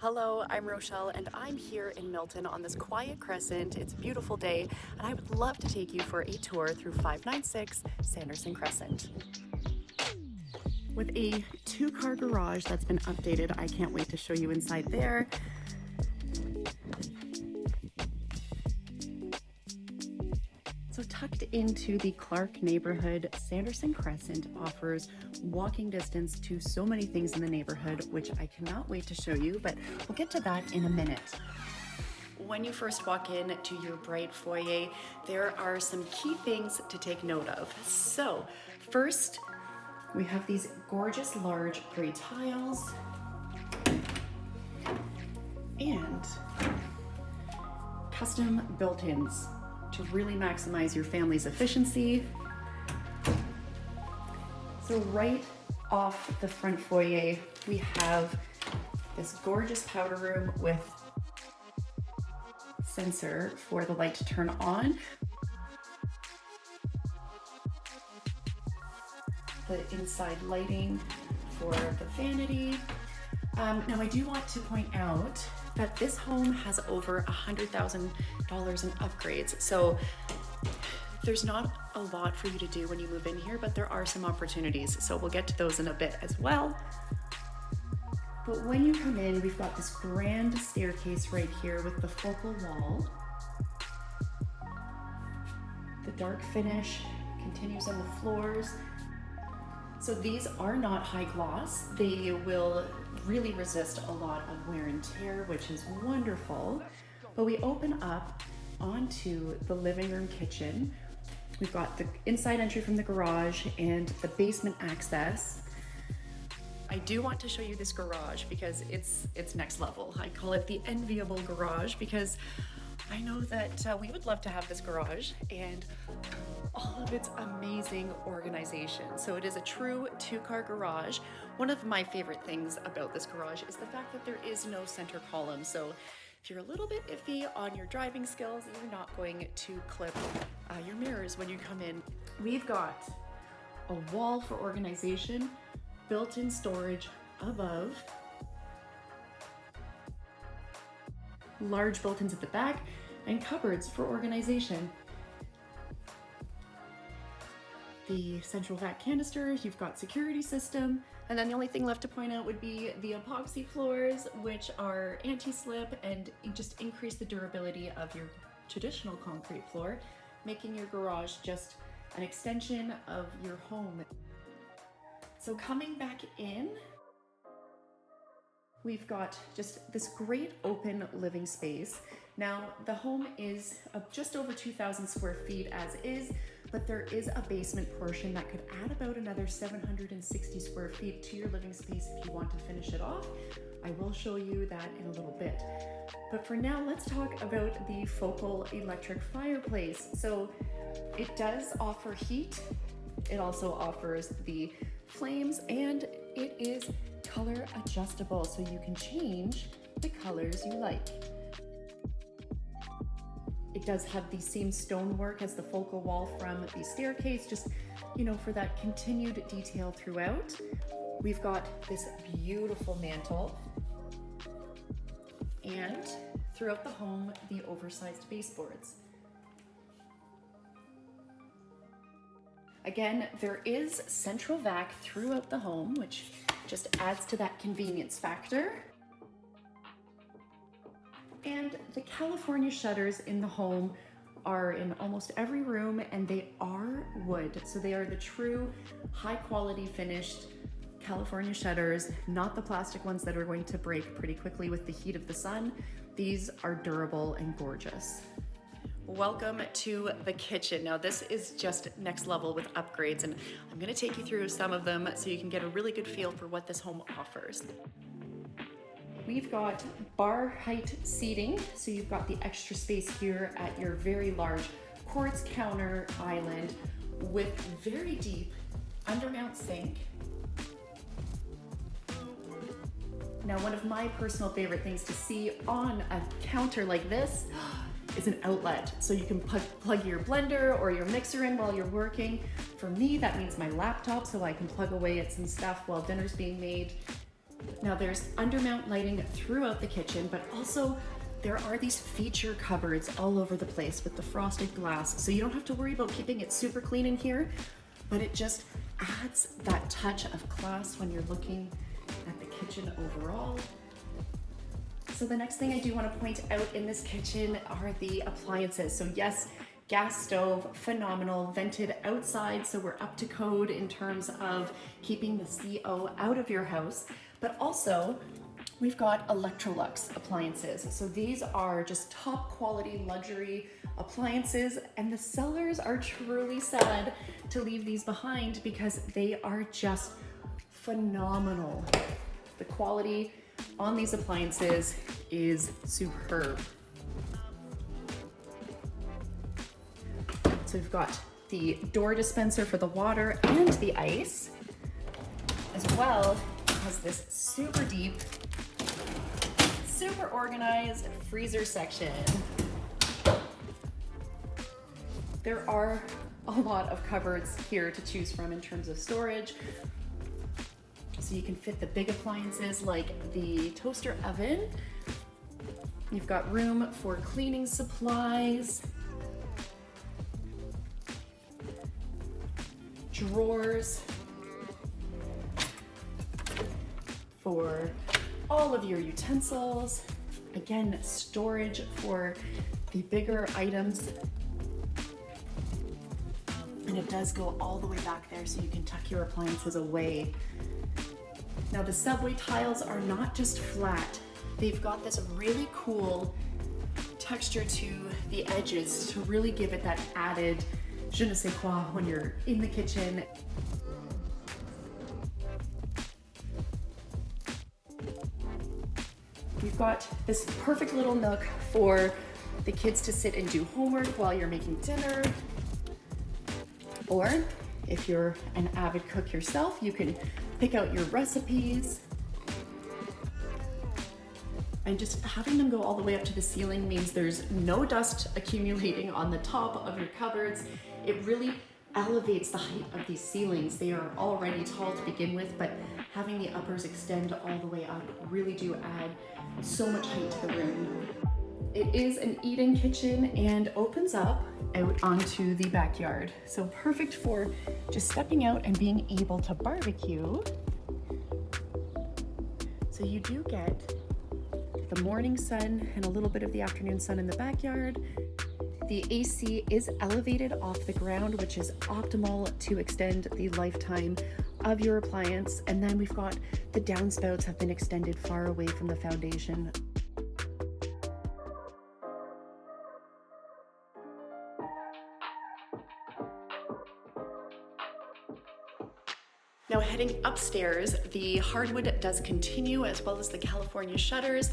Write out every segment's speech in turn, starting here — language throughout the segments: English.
Hello, I'm Rochelle and I'm here in Milton on this quiet crescent. It's a beautiful day and I would love to take you for a tour through 596 Sanderson Crescent. With a two-car garage that's been updated, I can't wait to show you inside there. So tucked into the Clarke neighborhood, Sanderson Crescent offers walking distance to so many things in the neighborhood, which I cannot wait to show you, but we'll get to that in a minute. When you first walk in to your bright foyer, there are some key things to take note of. So first, we have these gorgeous large gray tiles and custom built-ins to really maximize your family's efficiency. So right off the front foyer, we have this gorgeous powder room with sensor for the light to turn on. The inside lighting for the vanity. Now I do want to point out that this home has over $100,000 in upgrades. So there's not a lot for you to do when you move in here, but there are some opportunities. So we'll get to those in a bit as well. But when you come in, we've got this grand staircase right here with the focal wall. The dark finish continues on the floors. So these are not high gloss. They will really resist a lot of wear and tear, which is wonderful. But we open up onto the living room kitchen. We've got the inside entry from the garage and the basement access. I do want to show you this garage because it's next level. I call it the Enviable garage because I know that we would love to have this garage and all of its amazing organization. So it is a true two-car garage. One of my favorite things about this garage is the fact that there is no center column. So if you're a little bit iffy on your driving skills, you're not going to clip your mirrors when you come in. We've got a wall for organization, built-in storage above, large built-ins at the back, and cupboards for organization. The central vac canister, you've got security system, and then the only thing left to point out would be the epoxy floors, which are anti-slip and just increase the durability of your traditional concrete floor, making your garage just an extension of your home. So coming back in, we've got just this great open living space. Now, the home is just over 2,000 square feet as is, but there is a basement portion that could add about another 760 square feet to your living space if you want to finish it off. I will show you that in a little bit. But for now, let's talk about the focal electric fireplace. So it does offer heat. It also offers the flames and it is color adjustable, so you can change the colors you like. It does have the same stonework as the focal wall from the staircase, just, for that continued detail throughout. We've got this beautiful mantle, and throughout the home, the oversized baseboards. Again, there is central vac throughout the home, which just adds to that convenience factor. And the California shutters in the home are in almost every room and they are wood. So they are the true high quality finished California shutters, not the plastic ones that are going to break pretty quickly with the heat of the sun. These are durable and gorgeous. Welcome to the kitchen. Now this is just next level with upgrades and I'm gonna take you through some of them so you can get a really good feel for what this home offers. We've got bar height seating, so you've got the extra space here at your very large quartz counter island with very deep undermount sink. Now, one of my personal favorite things to see on a counter like this is an outlet. So you can plug your blender or your mixer in while you're working. For me, that means my laptop, so I can plug away at some stuff while dinner's being made. Now there's undermount lighting throughout the kitchen, but also there are these feature cupboards all over the place with the frosted glass. So you don't have to worry about keeping it super clean in here, but it just adds that touch of class when you're looking at the kitchen overall. So the next thing I do want to point out in this kitchen are the appliances. So yes, gas stove, phenomenal, vented outside, so we're up to code in terms of keeping the CO out of your house, but also we've got Electrolux appliances. So these are just top quality luxury appliances, and the sellers are truly sad to leave these behind because they are just phenomenal. The quality on these appliances is superb. So we've got the door dispenser for the water and the ice, as well as this super deep, super organized freezer section. There are a lot of cupboards here to choose from in terms of storage. So you can fit the big appliances like the toaster oven. You've got room for cleaning supplies, drawers for all of your utensils. Again, storage for the bigger items. And it does go all the way back there so you can tuck your appliances away. Now the subway tiles are not just flat. They've got this really cool texture to the edges to really give it that added je ne sais quoi when you're in the kitchen. We've got this perfect little nook for the kids to sit and do homework while you're making dinner. Or if you're an avid cook yourself, you can pick out your recipes. And just having them go all the way up to the ceiling means there's no dust accumulating on the top of your cupboards. It really elevates the height of these ceilings. They are already tall to begin with, but having the uppers extend all the way up really do add so much height to the room. It is an eat-in kitchen and opens up out onto the backyard. So perfect for just stepping out and being able to barbecue. So you do get the morning sun and a little bit of the afternoon sun in the backyard. The AC is elevated off the ground, which is optimal to extend the lifetime of your appliance. And then we've got the downspouts have been extended far away from the foundation. Now heading upstairs, the hardwood does continue, as well as the California shutters.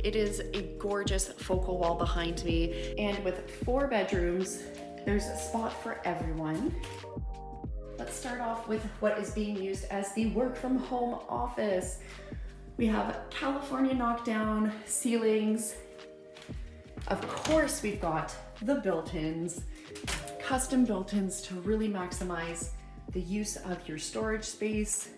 It is a gorgeous focal wall behind me, and with 4 bedrooms, there's a spot for everyone. Let's start off with what is being used as the work from home office. We have California knockdown ceilings. Of course, we've got the built-ins, custom built-ins to really maximize the use of your storage space.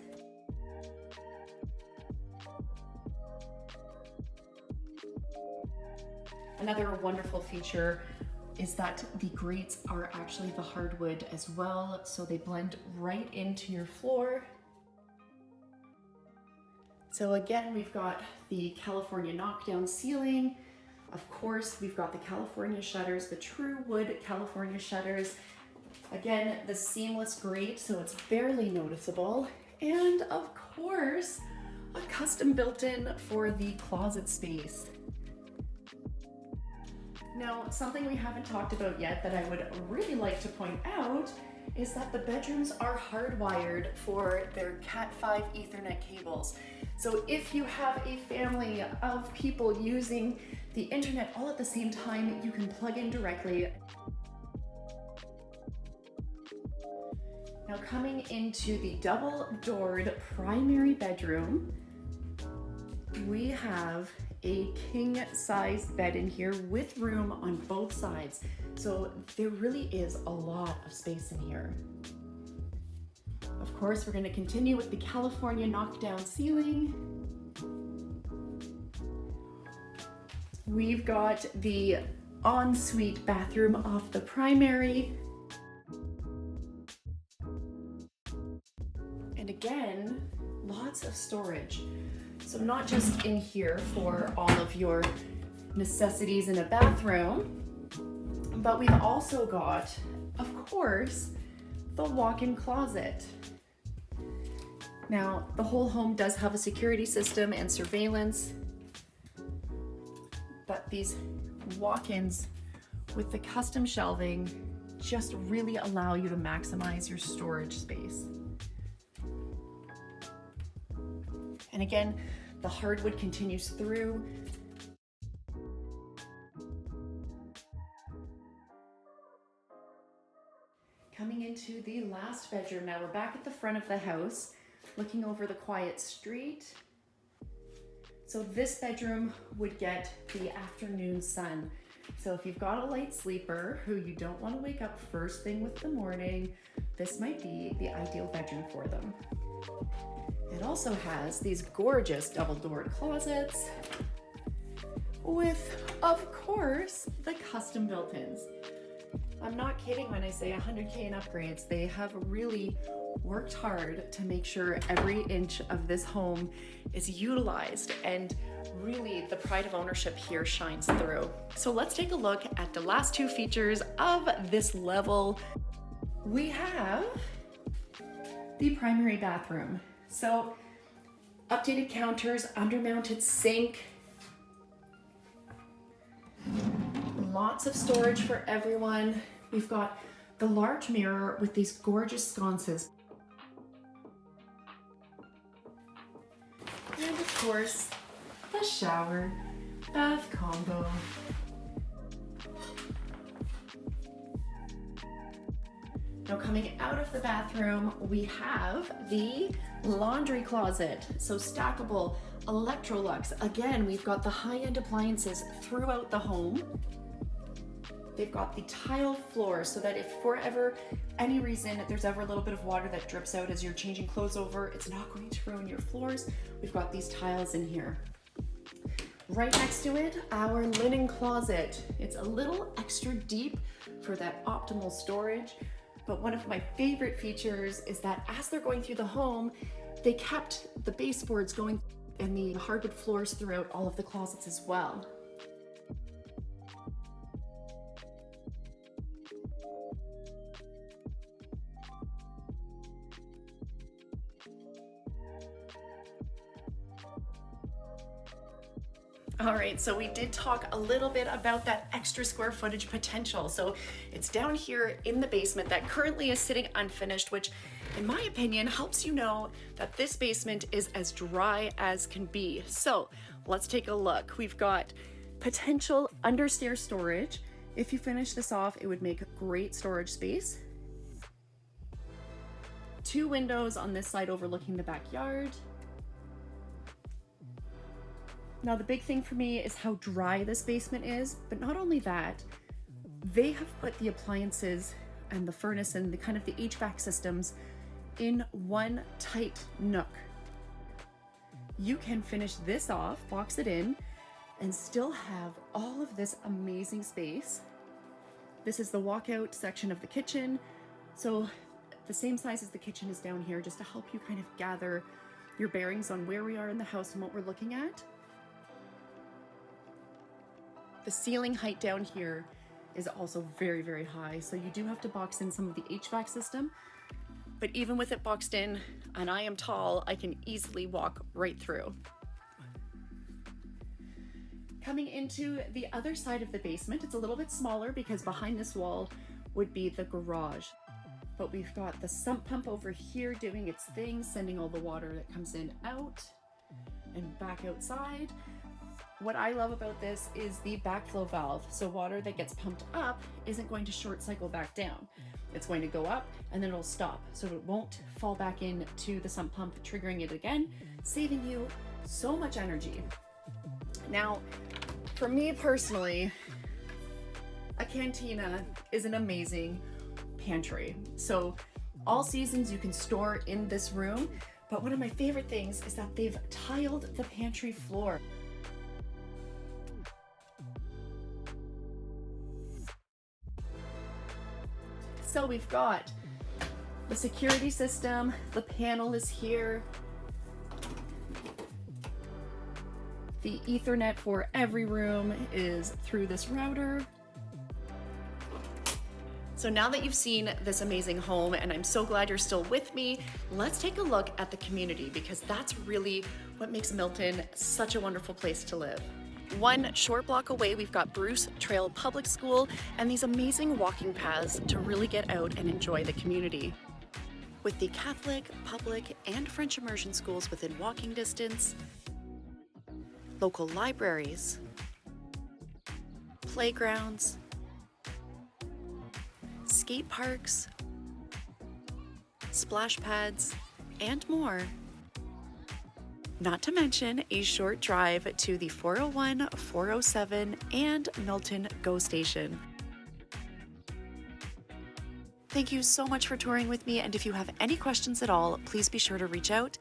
Another wonderful feature is that the grates are actually the hardwood as well, so they blend right into your floor. So again, we've got the California knockdown ceiling. Of course, we've got the California shutters, the true wood California shutters. Again, the seamless grate, so it's barely noticeable. And of course, a custom built-in for the closet space. Now, something we haven't talked about yet that I would really like to point out is that the bedrooms are hardwired for their Cat5 Ethernet cables. So if you have a family of people using the internet all at the same time, you can plug in directly. Now coming into the double-doored primary bedroom, we have a king-size bed in here with room on both sides. So there really is a lot of space in here. Of course, we're going to continue with the California knockdown ceiling. We've got the ensuite bathroom off the primary. And again, lots of storage. So not just in here for all of your necessities in a bathroom, but we've also got, of course, the walk-in closet. Now, the whole home does have a security system and surveillance, but these walk-ins with the custom shelving just really allow you to maximize your storage space. And again, the hardwood continues through. Coming into the last bedroom. Now we're back at the front of the house, looking over the quiet street. So this bedroom would get the afternoon sun. So if you've got a light sleeper who you don't want to wake up first thing with the morning, this might be the ideal bedroom for them. It also has these gorgeous double-doored closets with, of course, the custom built-ins. I'm not kidding when I say 100K in upgrades. They have really worked hard to make sure every inch of this home is utilized, and really the pride of ownership here shines through. So let's take a look at the last two features of this level. We have the primary bathroom. So updated counters, undermounted sink, lots of storage for everyone. We've got the large mirror with these gorgeous sconces. And of course, the shower bath combo. Now coming out of the bathroom, we have the laundry closet. So stackable Electrolux. Again, we've got the high-end appliances throughout the home. They've got the tile floor so that if for any reason there's ever a little bit of water that drips out as you're changing clothes over, it's not going to ruin your floors. We've got these tiles in here. Right next to it, our linen closet. It's a little extra deep for that optimal storage. But one of my favorite features is that as they're going through the home, they kept the baseboards going and the hardwood floors throughout all of the closets as well. All right, so we did talk a little bit about that extra square footage potential. So it's down here in the basement that currently is sitting unfinished, which in my opinion helps you know that this basement is as dry as can be. So let's take a look. We've got potential understair storage. If you finish this off, it would make a great storage space. 2 windows on this side overlooking the backyard. Now the big thing for me is how dry this basement is, but not only that, they have put the appliances and the furnace and the kind of the HVAC systems in one tight nook. You can finish this off, box it in, and still have all of this amazing space. This is the walkout section of the kitchen. So the same size as the kitchen is down here, just to help you kind of gather your bearings on where we are in the house and what we're looking at. The ceiling height down here is also very, very high. So you do have to box in some of the HVAC system, but even with it boxed in, and I am tall, I can easily walk right through. Coming into the other side of the basement, it's a little bit smaller because behind this wall would be the garage. But we've got the sump pump over here doing its thing, sending all the water that comes in out and back outside. What I love about this is the backflow valve. So water that gets pumped up isn't going to short cycle back down. It's going to go up and then it'll stop. So it won't fall back into the sump pump, triggering it again, saving you so much energy. Now, for me personally, a cantina is an amazing pantry. So all seasons you can store in this room, but one of my favorite things is that they've tiled the pantry floor. So we've got the security system, the panel is here, the Ethernet for every room is through this router. So now that you've seen this amazing home, and I'm so glad you're still with me, let's take a look at the community, because that's really what makes Milton such a wonderful place to live. One short block away, we've got Bruce Trail Public School and these amazing walking paths to really get out and enjoy the community. With the Catholic, public, and French immersion schools within walking distance, local libraries, playgrounds, skate parks, splash pads, and more. Not to mention a short drive to the 401, 407, and Milton GO Station. Thank you so much for touring with me, and if you have any questions at all, please be sure to reach out.